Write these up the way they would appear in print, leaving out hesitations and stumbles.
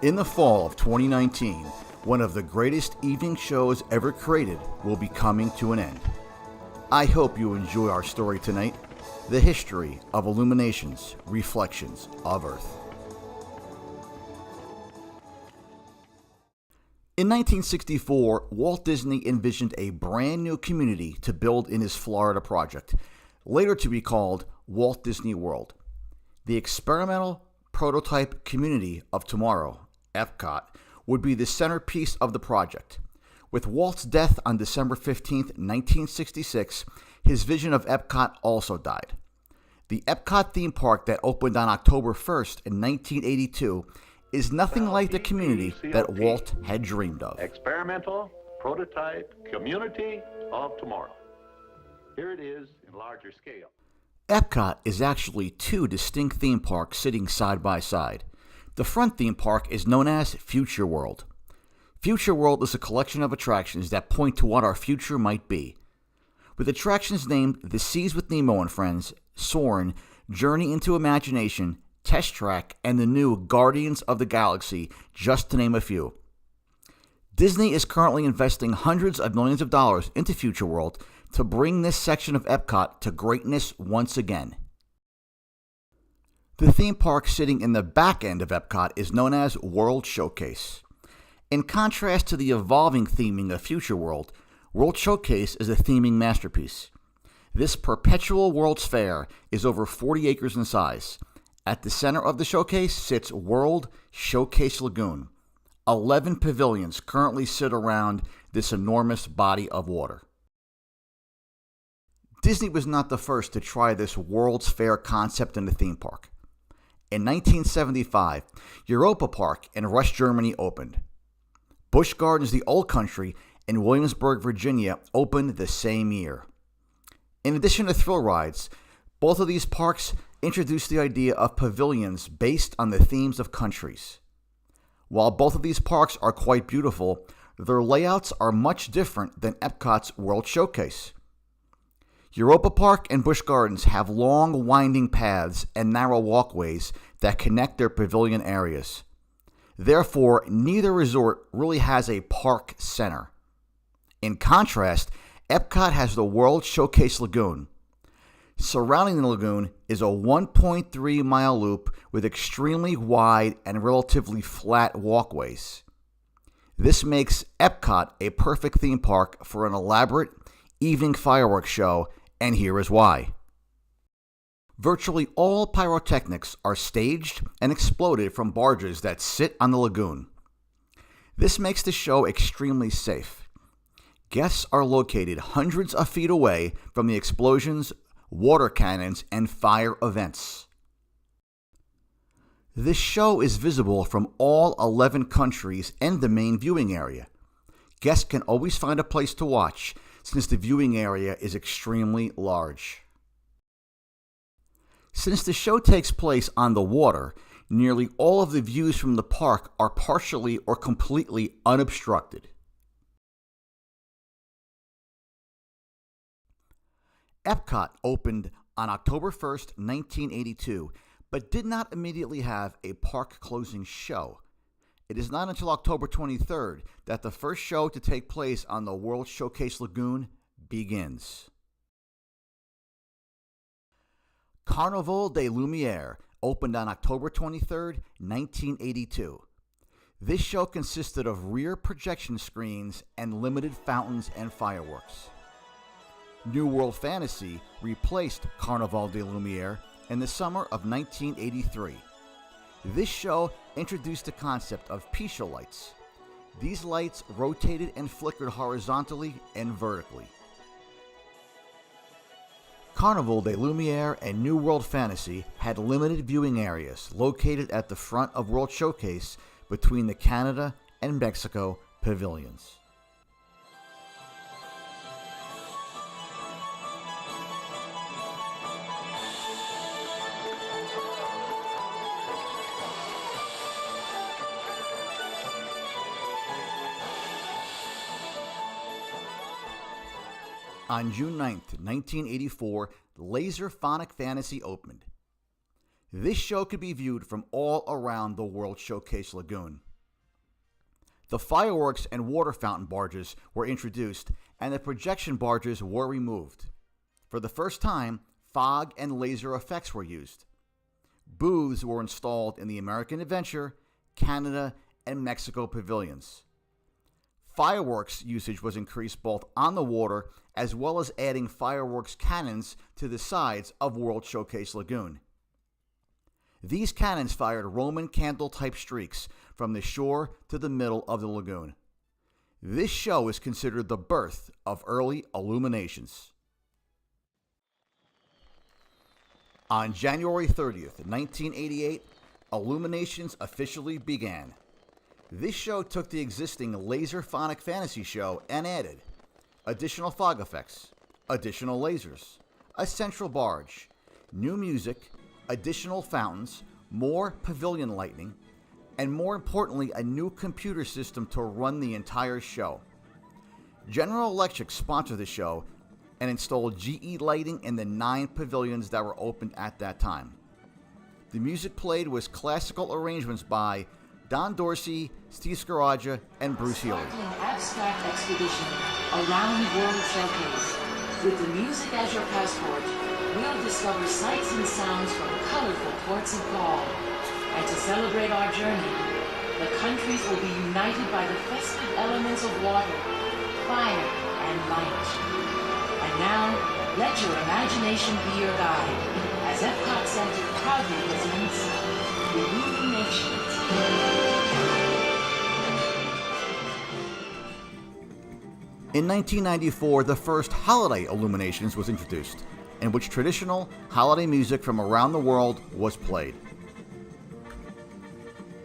In the fall of 2019, one of the greatest evening shows ever created will be coming to an end. I hope you enjoy our story tonight, the history of Illuminations, Reflections of Earth. In 1964, Walt Disney envisioned a brand new community to build in his Florida project, later to be called Walt Disney World. The experimental prototype community of tomorrow, Epcot, would be the centerpiece of the project. With Walt's death on December 15, 1966, his vision of Epcot also died. The Epcot theme park that opened on October 1st in 1982 is nothing like the community that Walt had dreamed of. Experimental prototype community of tomorrow. Here it is in larger scale. Epcot is actually two distinct theme parks sitting side by side. The front theme park is known as Future World. Future World is a collection of attractions that point to what our future might be. With attractions named The Seas with Nemo and Friends, Soarin', Journey into Imagination, Test Track, and the new Guardians of the Galaxy, just to name a few. Disney is currently investing hundreds of millions of dollars into Future World to bring this section of Epcot to greatness once again. The theme park sitting in the back end of Epcot is known as World Showcase. In contrast to the evolving theming of Future World, World Showcase is a theming masterpiece. This perpetual World's Fair is over 40 acres in size. At the center of the showcase sits World Showcase Lagoon. 11 pavilions currently sit around this enormous body of water. Disney was not the first to try this World's Fair concept in the theme park. In 1975, Europa Park in West Germany opened. Busch Gardens the Old Country in Williamsburg, Virginia opened the same year. In addition to thrill rides, both of these parks introduced the idea of pavilions based on the themes of countries. While both of these parks are quite beautiful, their layouts are much different than Epcot's World Showcase. Europa Park and Busch Gardens have long, winding paths and narrow walkways that connect their pavilion areas. Therefore, neither resort really has a park center. In contrast, Epcot has the World Showcase Lagoon. Surrounding the lagoon is a 1.3-mile loop with extremely wide and relatively flat walkways. This makes Epcot a perfect theme park for an elaborate evening fireworks show, and here is why. Virtually all pyrotechnics are staged and exploded from barges that sit on the lagoon. This makes the show extremely safe. Guests are located hundreds of feet away from the explosions, water cannons, and fire events. This show is visible from all 11 countries and the main viewing area. Guests can always find a place to watch since the viewing area is extremely large. Since the show takes place on the water, nearly all of the views from the park are partially or completely unobstructed. Epcot opened on October 1st, 1982, but did not immediately have a park closing show. It is not until October 23rd that the first show to take place on the World Showcase Lagoon begins. Carnaval des Lumières opened on October 23rd, 1982. This show consisted of rear projection screens and limited fountains and fireworks. New World Fantasy replaced Carnaval des Lumières in the summer of 1983. This show introduced the concept of Pisha lights. These lights rotated and flickered horizontally and vertically. Carnaval des Lumières and New World Fantasy had limited viewing areas located at the front of World Showcase between the Canada and Mexico pavilions. On June 9, 1984, Laserphonic Fantasy opened. This show could be viewed from all around the World Showcase Lagoon. The fireworks and water fountain barges were introduced, and the projection barges were removed. For the first time, fog and laser effects were used. Booths were installed in the American Adventure, Canada, and Mexico pavilions. Fireworks usage was increased both on the water as well as adding fireworks cannons to the sides of World Showcase Lagoon. These cannons fired Roman candle-type streaks from the shore to the middle of the lagoon. This show is considered the birth of early Illuminations. On January 30th, 1988, Illuminations officially began. This show took the existing Laserphonic Fantasy show and added additional fog effects, additional lasers, a central barge, new music, additional fountains, more pavilion lighting, and more importantly, a new computer system to run the entire show. General Electric sponsored the show and installed GE lighting in the 9 pavilions that were opened at that time. The music played was classical arrangements by Don Dorsey, Steve Scaraja, and Bruce Healy. Abstract expedition around World Showcase. With the music as your passport, we'll discover sights and sounds from colorful ports of call. And to celebrate our journey, the countries will be united by the festive elements of water, fire, and light. And now, let your imagination be your guide, as Epcot Center proudly presents Illuminations. In 1994, the first holiday Illuminations was introduced, in which traditional holiday music from around the world was played.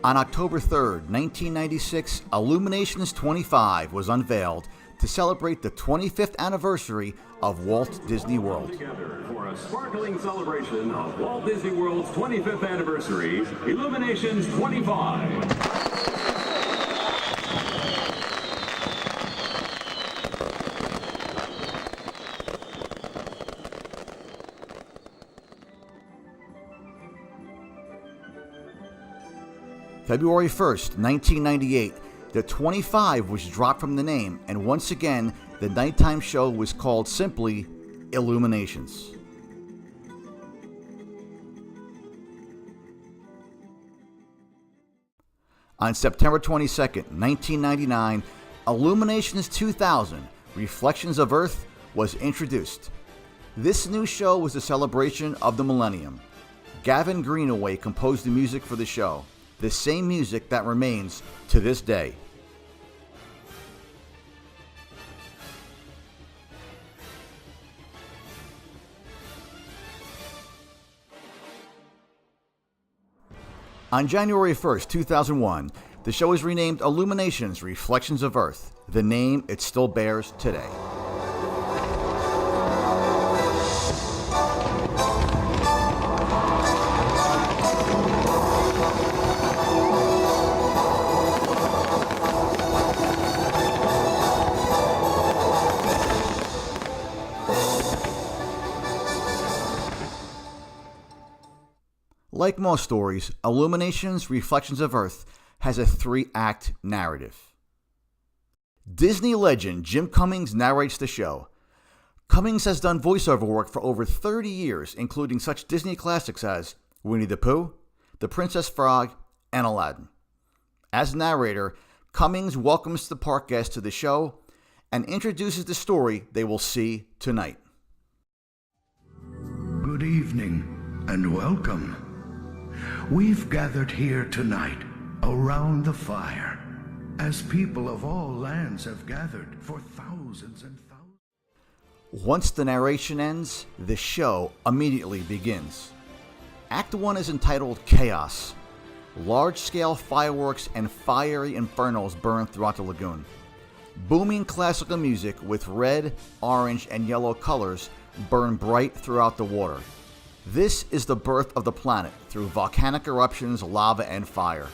On October 3rd, 1996, Illuminations 25 was unveiled to celebrate the 25th anniversary of Walt Disney World. Together for a sparkling celebration of Walt Disney World's 25th anniversary, Illuminations 25. February 1st, 1998, the 25 was dropped from the name, and once again, the nighttime show was called simply Illuminations. On September 22nd, 1999, Illuminations 2000, Reflections of Earth, was introduced. This new show was a celebration of the millennium. Gavin Greenaway composed the music for the show, the same music that remains to this day. On January 1st, 2001, the show was renamed Illuminations Reflections of Earth, the name it still bears today. Like most stories, Illuminations Reflections of Earth has a 3-act narrative. Disney legend Jim Cummings narrates the show. Cummings has done voiceover work for over 30 years, including such Disney classics as Winnie the Pooh, The Princess Frog, and Aladdin. As narrator, Cummings welcomes the park guests to the show and introduces the story they will see tonight. Good evening and welcome. We've gathered here tonight around the fire as people of all lands have gathered for thousands and thousands. Once the narration ends, the show immediately begins. Act 1 is entitled Chaos. Large-scale fireworks and fiery infernos burn throughout the lagoon. Booming classical music with red, orange, and yellow colors burn bright throughout the water. This is the birth of the planet through volcanic eruptions, lava, and fire.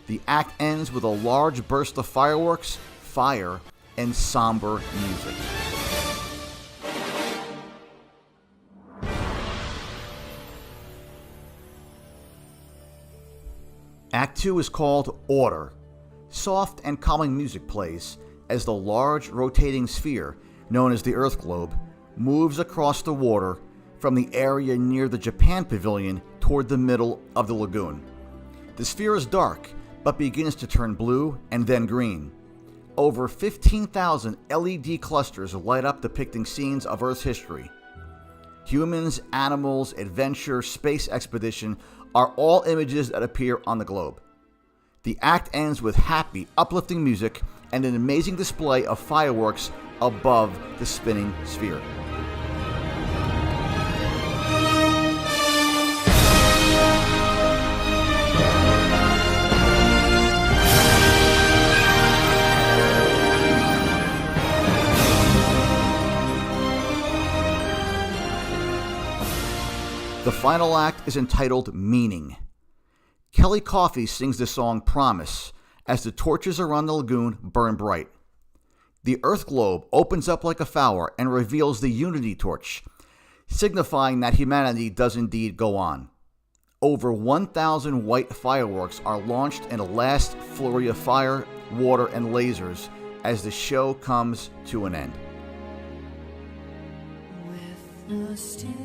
The act ends with a large burst of fireworks, fire, and somber music. Act 2 is called Order. Soft and calming music plays as the large rotating sphere, known as the Earth Globe, moves across the water from the area near the Japan Pavilion toward the middle of the lagoon. The sphere is dark, but begins to turn blue and then green. Over 15,000 LED clusters light up, depicting scenes of Earth's history. Humans, animals, adventure, space expedition are all images that appear on the globe. The act ends with happy, uplifting music and an amazing display of fireworks above the spinning sphere. The final act is entitled Meaning. Kellie Coffey sings the song Promise as the torches around the lagoon burn bright. The Earth Globe opens up like a flower and reveals the Unity Torch, signifying that humanity does indeed go on. Over 1,000 white fireworks are launched in a last flurry of fire, water, and lasers as the show comes to an end. With the stillness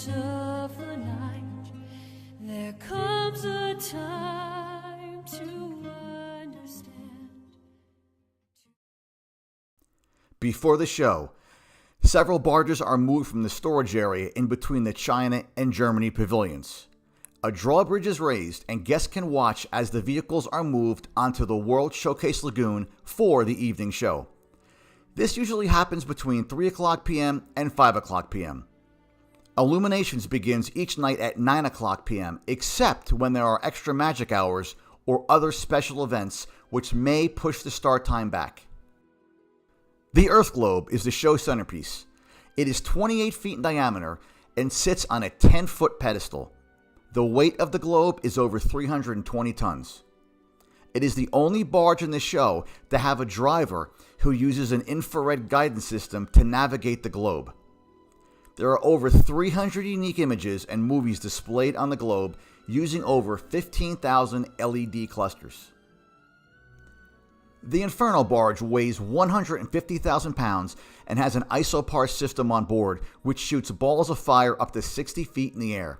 of the night, there comes a time to understand. Before the show, several barges are moved from the storage area in between the China and Germany pavilions. A drawbridge is raised and guests can watch as the vehicles are moved onto the World Showcase Lagoon for the evening show. This usually happens between 3 o'clock p.m. and 5 o'clock p.m. Illuminations begins each night at 9 o'clock p.m., except when there are extra magic hours or other special events which may push the start time back. The Earth Globe is the show centerpiece. It is 28 feet in diameter and sits on a 10-foot pedestal. The weight of the globe is over 320 tons. It is the only barge in the show to have a driver who uses an infrared guidance system to navigate the globe. There are over 300 unique images and movies displayed on the globe using over 15,000 LED clusters. The Inferno barge weighs 150,000 pounds and has an isopar system on board which shoots balls of fire up to 60 feet in the air.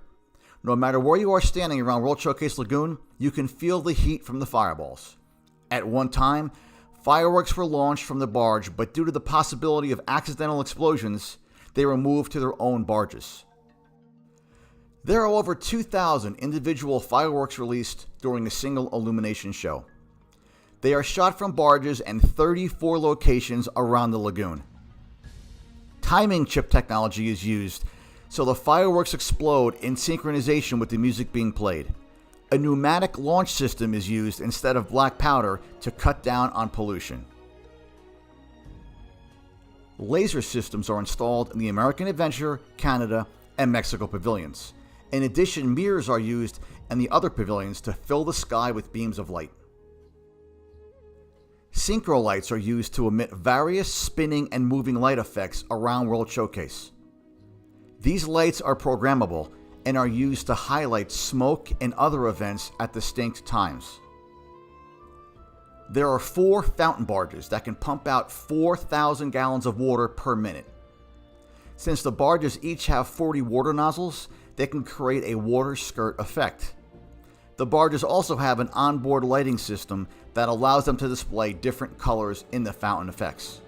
No matter where you are standing around World Showcase Lagoon, you can feel the heat from the fireballs. At one time, fireworks were launched from the barge, but due to the possibility of accidental explosions, they were moved to their own barges. There are over 2,000 individual fireworks released during a single illumination show. They are shot from barges and 34 locations around the lagoon. Timing chip technology is used, so the fireworks explode in synchronization with the music being played. A pneumatic launch system is used instead of black powder to cut down on pollution. Laser systems are installed in the American Adventure, Canada, and Mexico pavilions. In addition, mirrors are used in the other pavilions to fill the sky with beams of light. Synchro lights are used to emit various spinning and moving light effects around World Showcase. These lights are programmable and are used to highlight smoke and other events at distinct times. There are 4 fountain barges that can pump out 4,000 gallons of water per minute. Since the barges each have 40 water nozzles, they can create a water skirt effect. The barges also have an onboard lighting system that allows them to display different colors in the fountain effects.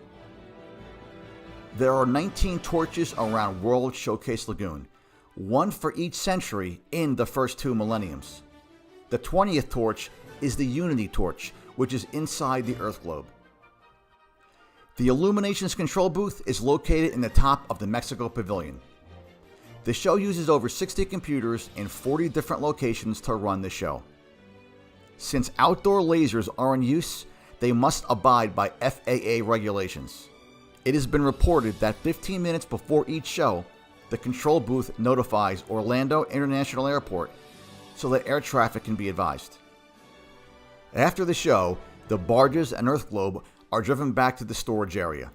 There are 19 torches around World Showcase Lagoon, one for each century in the first 2 millenniums. The 20th torch is the Unity Torch, which is inside the Earth Globe. The Illuminations control booth is located in the top of the Mexico Pavilion. The show uses over 60 computers in 40 different locations to run the show. Since outdoor lasers are in use, they must abide by FAA regulations. It has been reported that 15 minutes before each show, the control booth notifies Orlando International Airport so that air traffic can be advised. After the show, the barges and Earth Globe are driven back to the storage area.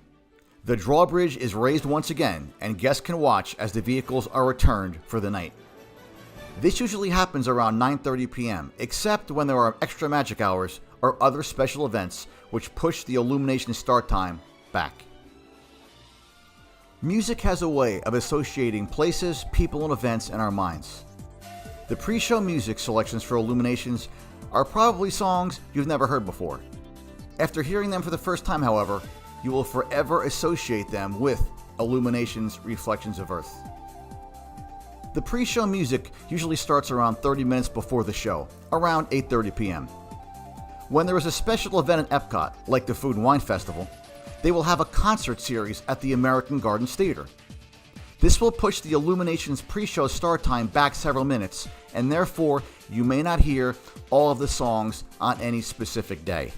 The drawbridge is raised once again, and guests can watch as the vehicles are returned for the night. This usually happens around 9:30 p.m., except when there are extra magic hours or other special events which push the illumination start time back. Music has a way of associating places, people, and events in our minds. The pre-show music selections for Illuminations are probably songs you've never heard before. After hearing them for the first time, however, you will forever associate them with Illuminations' Reflections of Earth. The pre-show music usually starts around 30 minutes before the show, around 8:30 p.m. When there is a special event at Epcot, like the Food and Wine Festival, they will have a concert series at the American Gardens Theater. This will push the Illuminations pre-show start time back several minutes, and therefore you may not hear all of the songs on any specific day.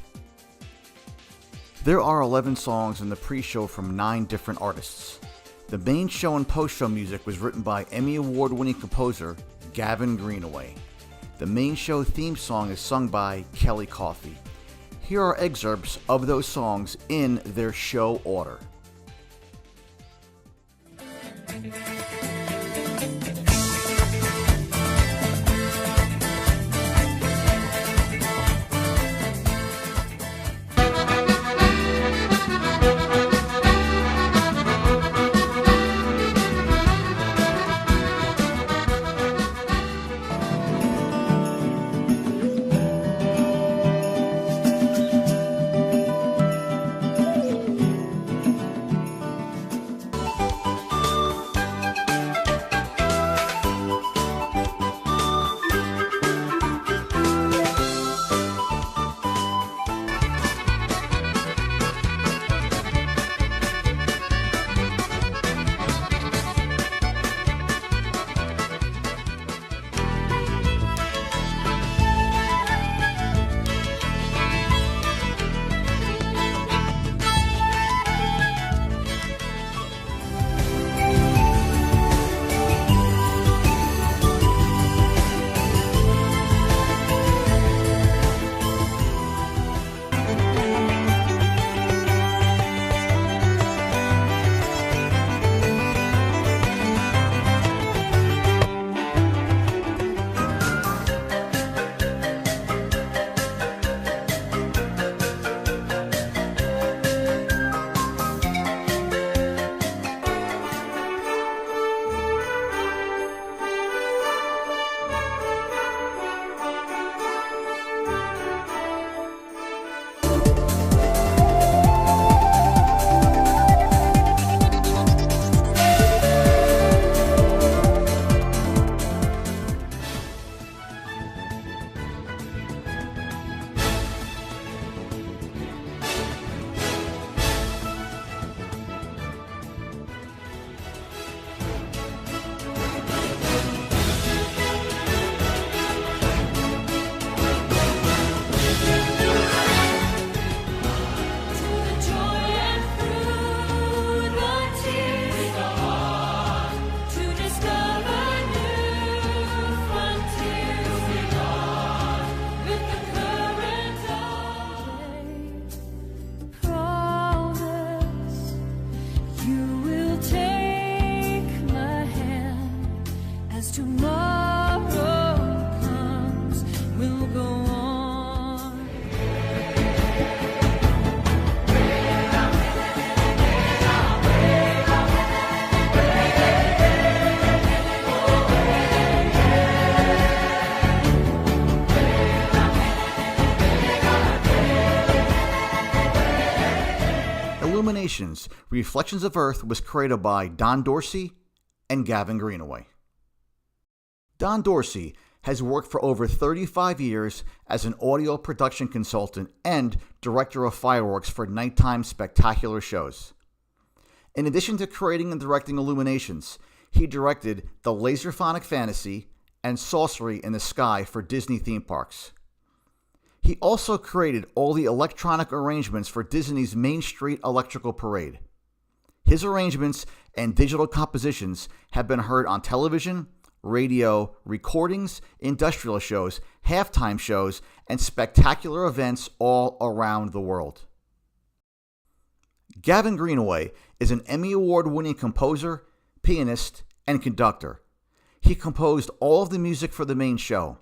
There are 11 songs in the pre-show from 9 different artists. The main show and post-show music was written by Emmy Award-winning composer Gavin Greenaway. The main show theme song is sung by Kellie Coffey. Here are excerpts of those songs in their show order. Illuminations, Reflections of Earth was created by Don Dorsey and Gavin Greenaway. Don Dorsey has worked for over 35 years as an audio production consultant and director of fireworks for nighttime spectacular shows. In addition to creating and directing Illuminations, he directed The Laserphonic Fantasy and Sorcery in the Sky for Disney theme parks. He also created all the electronic arrangements for Disney's Main Street Electrical Parade. His arrangements and digital compositions have been heard on television, radio, recordings, industrial shows, halftime shows, and spectacular events all around the world. Gavin Greenaway is an Emmy Award-winning composer, pianist, and conductor. He composed all of the music for the main show.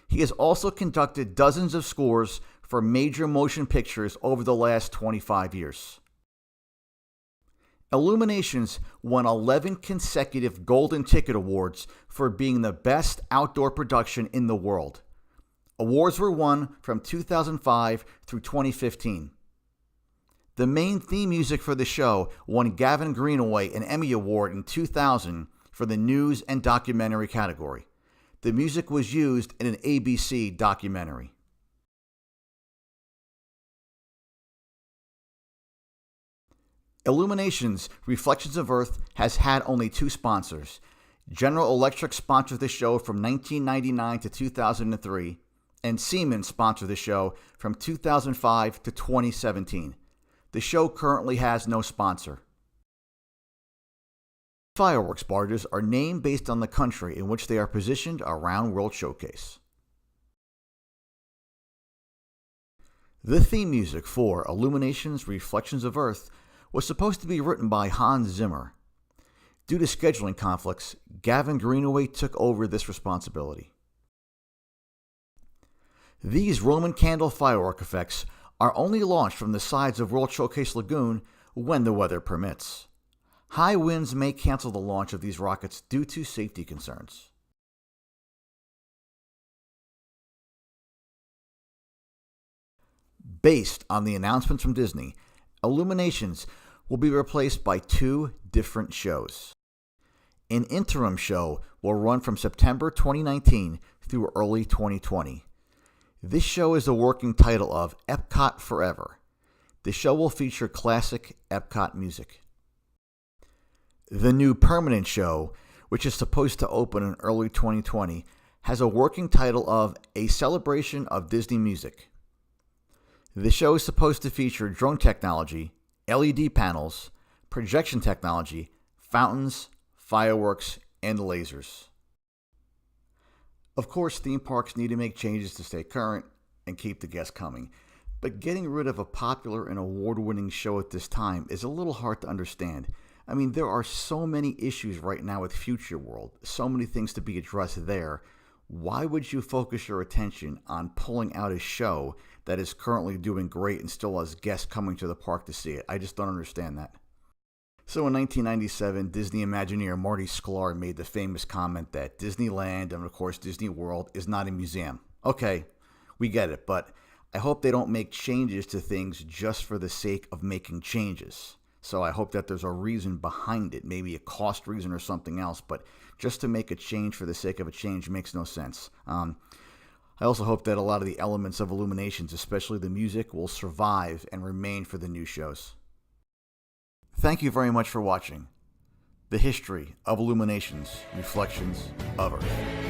He has also conducted dozens of scores for major motion pictures over the last 25 years. Illuminations won 11 consecutive Golden Ticket Awards for being the best outdoor production in the world. Awards were won from 2005 through 2015. The main theme music for the show won Gavin Greenaway an Emmy Award in 2000 for the news and documentary category. The music was used in an ABC documentary. Illuminations Reflections of Earth has had only 2 sponsors. General Electric sponsored the show from 1999 to 2003, and Siemens sponsored the show from 2005 to 2017. The show currently has no sponsor. Fireworks barges are named based on the country in which they are positioned around World Showcase. The theme music for Illuminations Reflections of Earth was supposed to be written by Hans Zimmer. Due to scheduling conflicts, Gavin Greenaway took over this responsibility. These Roman candle firework effects are only launched from the sides of World Showcase Lagoon when the weather permits. High winds may cancel the launch of these rockets due to safety concerns. Based on the announcements from Disney, Illuminations will be replaced by 2 different shows. An interim show will run from September 2019 through early 2020. This show is the working title of Epcot Forever. The show will feature classic Epcot music. The new permanent show, which is supposed to open in early 2020, has a working title of A Celebration of Disney Music. The show is supposed to feature drone technology, LED panels, projection technology, fountains, fireworks, and lasers. Of course, theme parks need to make changes to stay current and keep the guests coming, but getting rid of a popular and award-winning show at this time is a little hard to understand. I mean, there are so many issues right now with Future World, so many things to be addressed there. Why would you focus your attention on pulling out a show that is currently doing great and still has guests coming to the park to see it? I just don't understand that. So in 1997, Disney Imagineer Marty Sklar made the famous comment that Disneyland and of course Disney World is not a museum. Okay, we get it, but I hope they don't make changes to things just for the sake of making changes. So I hope that there's a reason behind it, maybe a cost reason or something else, but just to make a change for the sake of a change makes no sense. I also hope that a lot of the elements of Illuminations, especially the music, will survive and remain for the new shows. Thank you very much for watching The History of Illuminations, Reflections of Earth.